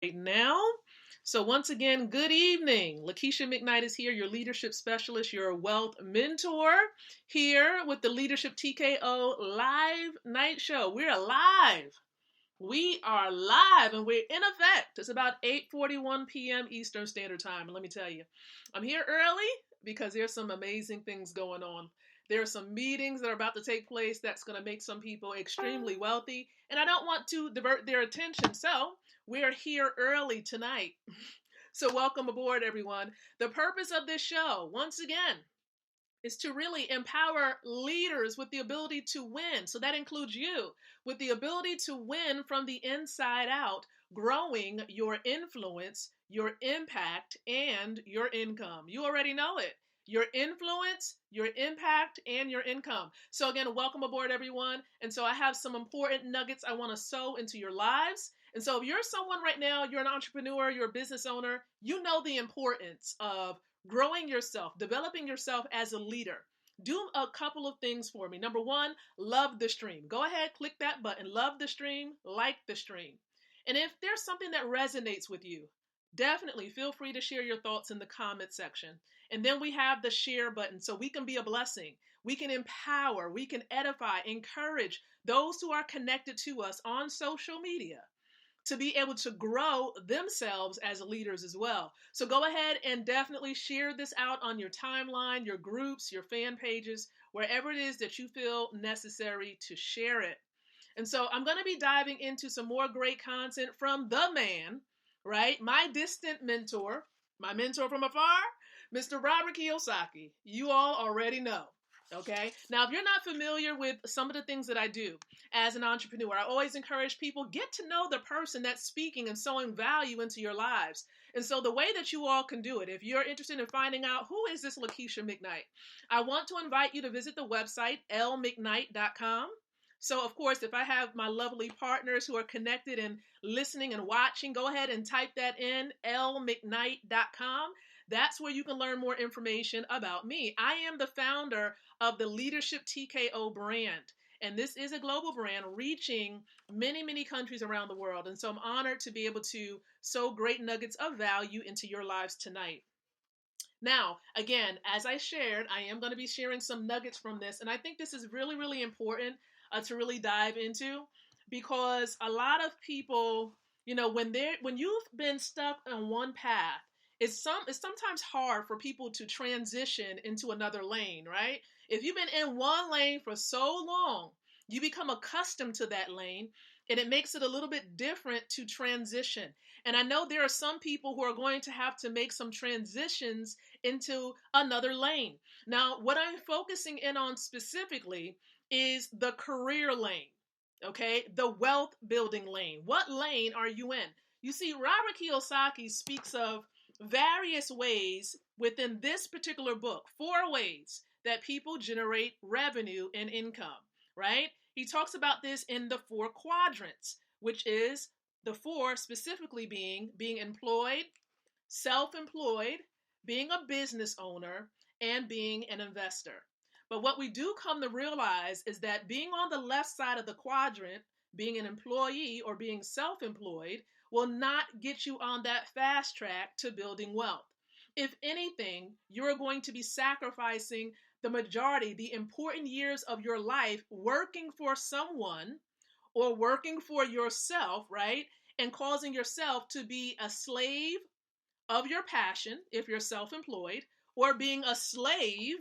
right now. So once again, good evening. Lakeisha McKnight is here, your leadership specialist, your wealth mentor, here with the Leadership TKO live night show. We're alive. We are live and we're in effect. It's about 8:41 p.m. Eastern Standard Time. And let me tell you, I'm here early because there's some amazing things going on. There are some meetings that are about to take place that's going to make some people extremely wealthy, and I don't want to divert their attention. So we're here early tonight. So welcome aboard, everyone. The purpose of this show, once again, is to really empower leaders with the ability to win. So that includes you, with the ability to win from the inside out, growing your influence, your impact, and your income. You already know it. Your influence, your impact, and your income. So again, welcome aboard, everyone. And so I have some important nuggets I want to sow into your lives. And so if you're someone right now, you're an entrepreneur, you're a business owner, you know the importance of growing yourself, developing yourself as a leader. Do a couple of things for me. Number one, love the stream. Go ahead, click that button. Love the stream, like the stream. And if there's something that resonates with you, definitely feel free to share your thoughts in the comment section. And then we have the share button so we can be a blessing. We can empower, we can edify, encourage those who are connected to us on social media to be able to grow themselves as leaders as well. So go ahead and definitely share this out on your timeline, your groups, your fan pages, wherever it is that you feel necessary to share it. And so I'm going to be diving into some more great content from the man, right? My distant mentor, my mentor from afar, Mr. Robert Kiyosaki. You all already know. Okay. Now, if you're not familiar with some of the things that I do as an entrepreneur, I always encourage people get to know the person that's speaking and sowing value into your lives. And so the way that you all can do it, if you're interested in finding out who is this Lakeisha McKnight, I want to invite you to visit the website lmcknight.com. So, of course, if I have my lovely partners who are connected and listening and watching, go ahead and type that in, lmcknight.com. That's where you can learn more information about me. I am the founder of the Leadership TKO brand. And this is a global brand reaching many, many countries around the world. And so I'm honored to be able to sow great nuggets of value into your lives tonight. Now, again, as I shared, I am going to be sharing some nuggets from this. And I think this is really, really important to really dive into, because a lot of people, when you've been stuck on one path, it's sometimes hard for people to transition into another lane, right? If you've been in one lane for so long, you become accustomed to that lane, and it makes it a little bit different to transition. And I know there are some people who are going to have to make some transitions into another lane. Now, what I'm focusing in on specifically is the career lane, okay? The wealth building lane. What lane are you in? You see, Robert Kiyosaki speaks of various ways within this particular book, 4 ways that people generate revenue and income, right? He talks about this in the 4 quadrants, which is the 4 specifically being employed, self-employed, being a business owner, and being an investor. But what we do come to realize is that being on the left side of the quadrant, being an employee or being self-employed, will not get you on that fast track to building wealth. If anything, you're going to be sacrificing the majority, the important years of your life working for someone or working for yourself, right? And causing yourself to be a slave of your passion if you're self-employed, or being a slave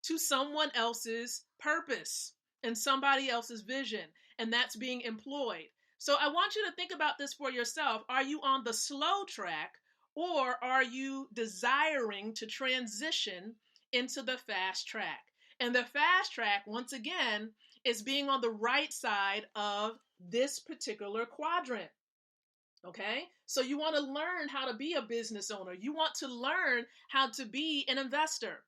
to someone else's purpose and somebody else's vision, and that's being employed. So I want you to think about this for yourself. Are you on the slow track, or are you desiring to transition into the fast track? And the fast track, once again, is being on the right side of this particular quadrant. Okay, so you want to learn how to be a business owner. You want to learn how to be an investor.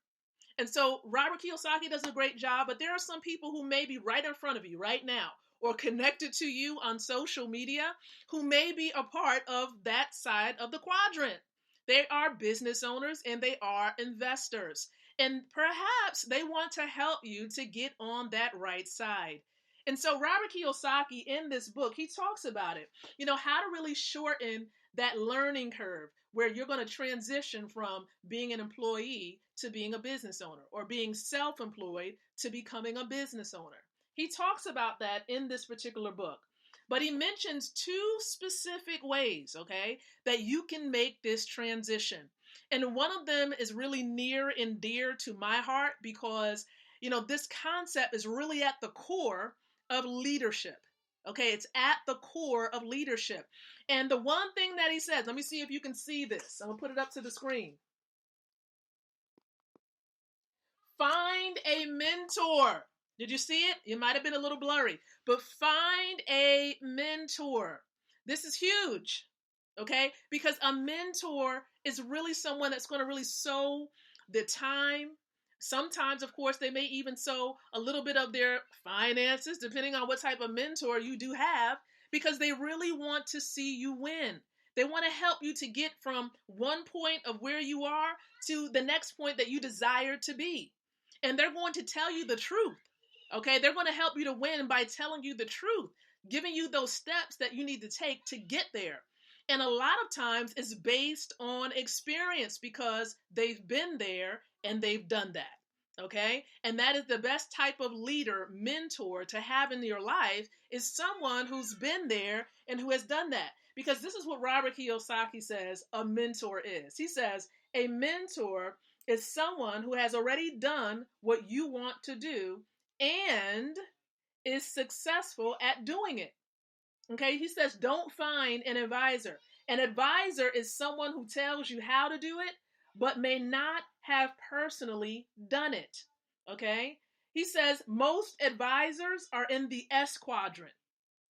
And so Robert Kiyosaki does a great job, but there are some people who may be right in front of you right now or connected to you on social media who may be a part of that side of the quadrant. They are business owners and they are investors. And perhaps they want to help you to get on that right side. And so Robert Kiyosaki in this book, he talks about it, how to really shorten that learning curve where you're going to transition from being an employee to being a business owner, or being self-employed to becoming a business owner. He talks about that in this particular book. But he mentions two specific ways, okay, that you can make this transition. And one of them is really near and dear to my heart because, this concept is really at the core of leadership. Okay, it's at the core of leadership. And the one thing that he says, let me see if you can see this. I'm going to put it up to the screen. Find a mentor. Did you see it? It might have been a little blurry, but find a mentor. This is huge, okay? Because a mentor is really someone that's going to really sow the time. Sometimes, of course, they may even sow a little bit of their finances, depending on what type of mentor you do have, because they really want to see you win. They want to help you to get from one point of where you are to the next point that you desire to be. And they're going to tell you the truth. Okay, they're going to help you to win by telling you the truth, giving you those steps that you need to take to get there. And a lot of times it's based on experience because they've been there and they've done that. Okay, and that is the best type of leader, mentor to have in your life, is someone who's been there and who has done that. Because this is what Robert Kiyosaki says a mentor is. He says a mentor is someone who has already done what you want to do and is successful at doing it. Okay, he says, don't find an advisor. An advisor is someone who tells you how to do it, but may not have personally done it. Okay, he says most advisors are in the S quadrant.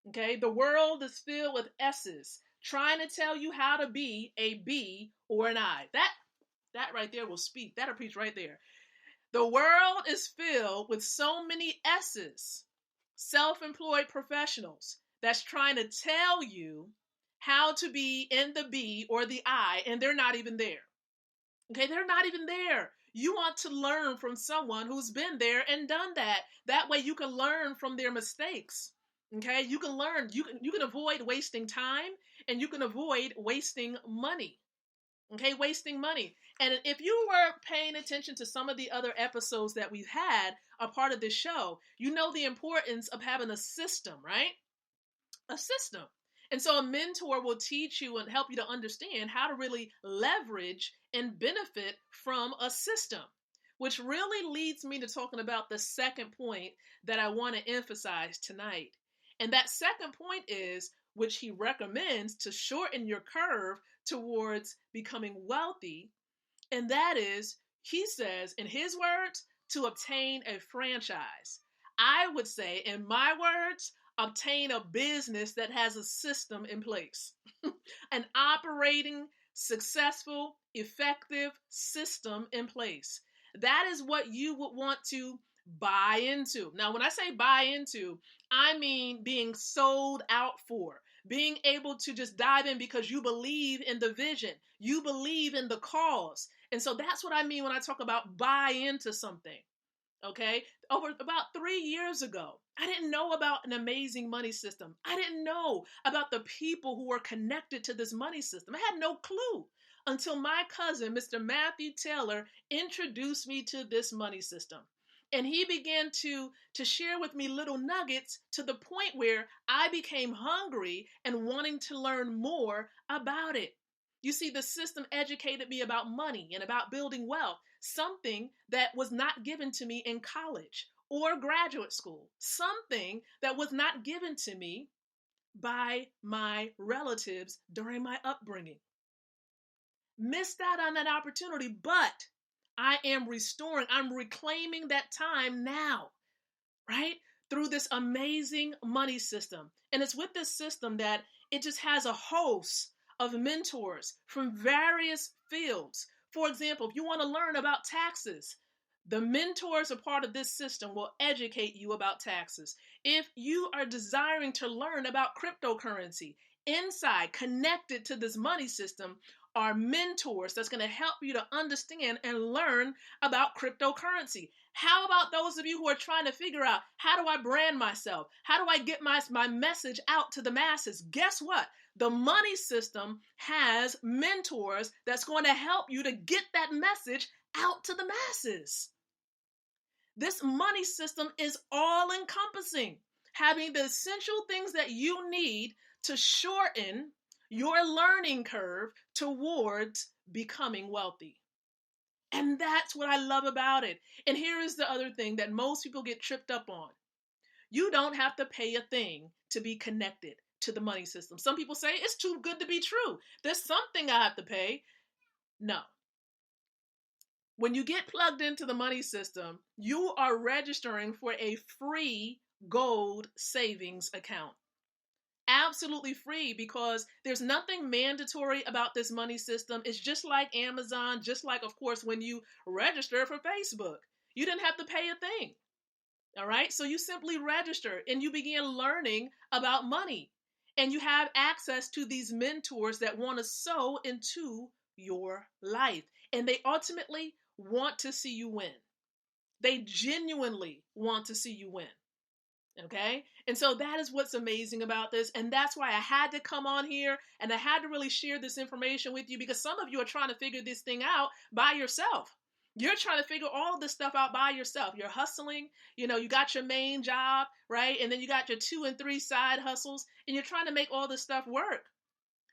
Okay, the world is filled with S's trying to tell you how to be a B or an I. That right there will speak. That'll preach right there. The world is filled with so many S's, self-employed professionals, that's trying to tell you how to be in the B or the I, and they're not even there. Okay, they're not even there. You want to learn from someone who's been there and done that. That way you can learn from their mistakes. Okay, you can learn. You can avoid wasting time, and you can avoid wasting money. Okay, wasting money. And if you were paying attention to some of the other episodes that we've had a part of this show, you know the importance of having a system, right? A system. And so a mentor will teach you and help you to understand how to really leverage and benefit from a system, which really leads me to talking about the second point that I want to emphasize tonight. And that second point is, which he recommends to shorten your curve towards becoming wealthy. And that is, he says, in his words, to obtain a franchise. I would say, in my words, obtain a business that has a system in place, an operating, successful, effective system in place. That is what you would want to buy into. Now, when I say buy into, I mean being sold out for, being able to just dive in because you believe in the vision, you believe in the cause. And so that's what I mean when I talk about buy into something. Okay, over about 3 years ago, I didn't know about an amazing money system. I didn't know about the people who were connected to this money system. I had no clue until my cousin, Mr. Matthew Taylor, introduced me to this money system. And he began to share with me little nuggets to the point where I became hungry and wanting to learn more about it. You see, the system educated me about money and about building wealth, something that was not given to me in college or graduate school, something that was not given to me by my relatives during my upbringing. Missed out on that opportunity, but I am restoring, I'm reclaiming that time now, right? Through this amazing money system. And it's with this system that it just has a host of mentors from various fields. For example, if you want to learn about taxes, the mentors a part of this system will educate you about taxes. If you are desiring to learn about cryptocurrency, inside, connected to this money system, are mentors that's going to help you to understand and learn about cryptocurrency. How about those of you who are trying to figure out, how do I brand myself? How do I get my message out to the masses? Guess what? The money system has mentors that's going to help you to get that message out to the masses. This money system is all encompassing, having the essential things that you need to shorten your learning curve towards becoming wealthy. And that's what I love about it. And here is the other thing that most people get tripped up on. You don't have to pay a thing to be connected to the money system. Some people say it's too good to be true. There's something I have to pay. No. When you get plugged into the money system, you are registering for a free gold savings account. Absolutely free, because there's nothing mandatory about this money system. It's just like Amazon, just like, of course, when you register for Facebook. You didn't have to pay a thing. All right. So you simply register and you begin learning about money, and you have access to these mentors that want to sow into your life. And they ultimately want to see you win. They genuinely want to see you win. Okay. And so that is what's amazing about this. And that's why I had to come on here and I had to really share this information with you, because some of you are trying to figure this thing out by yourself. You're trying to figure all of this stuff out by yourself. You're hustling, you got your main job, right? And then you got your 2 and 3 side hustles, and you're trying to make all this stuff work,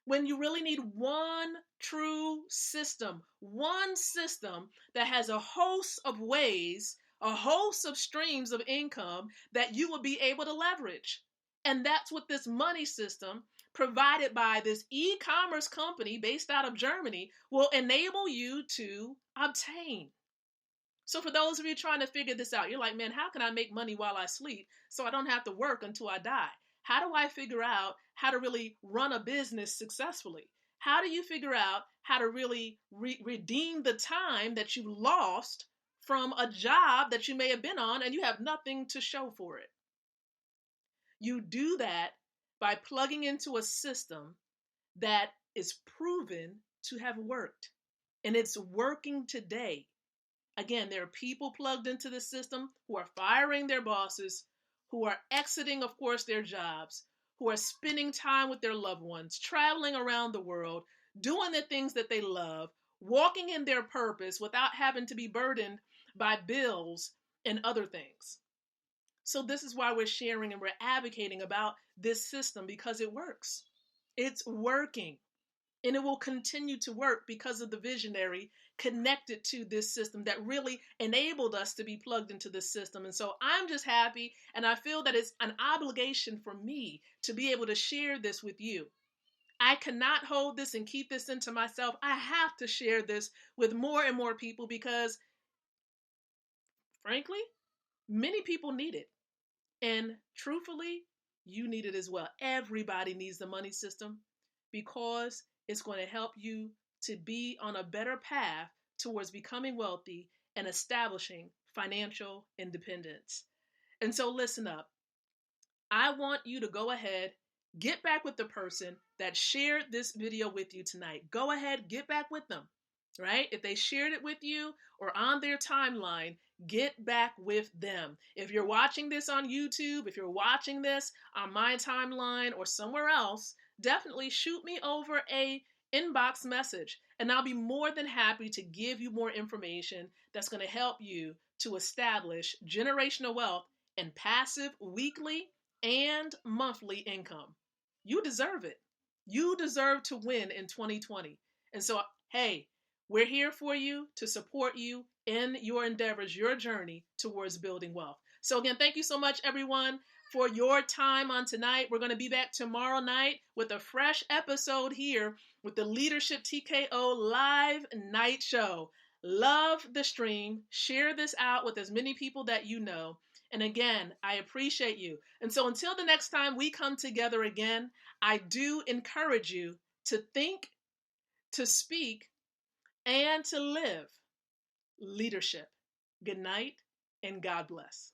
when you really need one true system, one system that has a host of ways, a host of streams of income that you will be able to leverage. And that's what this money system, provided by this e-commerce company based out of Germany, will enable you to obtain. So for those of you trying to figure this out, you're like, man, how can I make money while I sleep so I don't have to work until I die? How do I figure out how to really run a business successfully? How do you figure out how to really redeem the time that you lost from a job that you may have been on and you have nothing to show for it? You do that by plugging into a system that is proven to have worked. And it's working today. Again, there are people plugged into the system who are firing their bosses, who are exiting, of course, their jobs, who are spending time with their loved ones, traveling around the world, doing the things that they love, walking in their purpose without having to be burdened by bills and other things. So this is why we're sharing and we're advocating about this system, because it works. It's working. And it will continue to work because of the visionary connected to this system that really enabled us to be plugged into this system. And so I'm just happy, and I feel that it's an obligation for me to be able to share this with you. I cannot hold this and keep this into myself. I have to share this with more and more people, because frankly, many people need it. And truthfully, you need it as well. Everybody needs the money system, because it's going to help you to be on a better path towards becoming wealthy and establishing financial independence. And so listen up. I want you to go ahead, get back with the person that shared this video with you tonight. Go ahead, get back with them, right? If they shared it with you or on their timeline, get back with them. If you're watching this on YouTube, if you're watching this on my timeline or somewhere else, definitely shoot me over a inbox message, and I'll be more than happy to give you more information that's going to help you to establish generational wealth and passive weekly and monthly income. You deserve it. You deserve to win in 2020. And so, hey, we're here for you to support you in your endeavors, your journey towards building wealth. So again, thank you so much, everyone, for your time on tonight. We're going to be back tomorrow night with a fresh episode here with the Leadership TKO Live Night Show. Love the stream. Share this out with as many people that you know. And again, I appreciate you. And so until the next time we come together again, I do encourage you to think, to speak, and to live leadership. Good night, and God bless.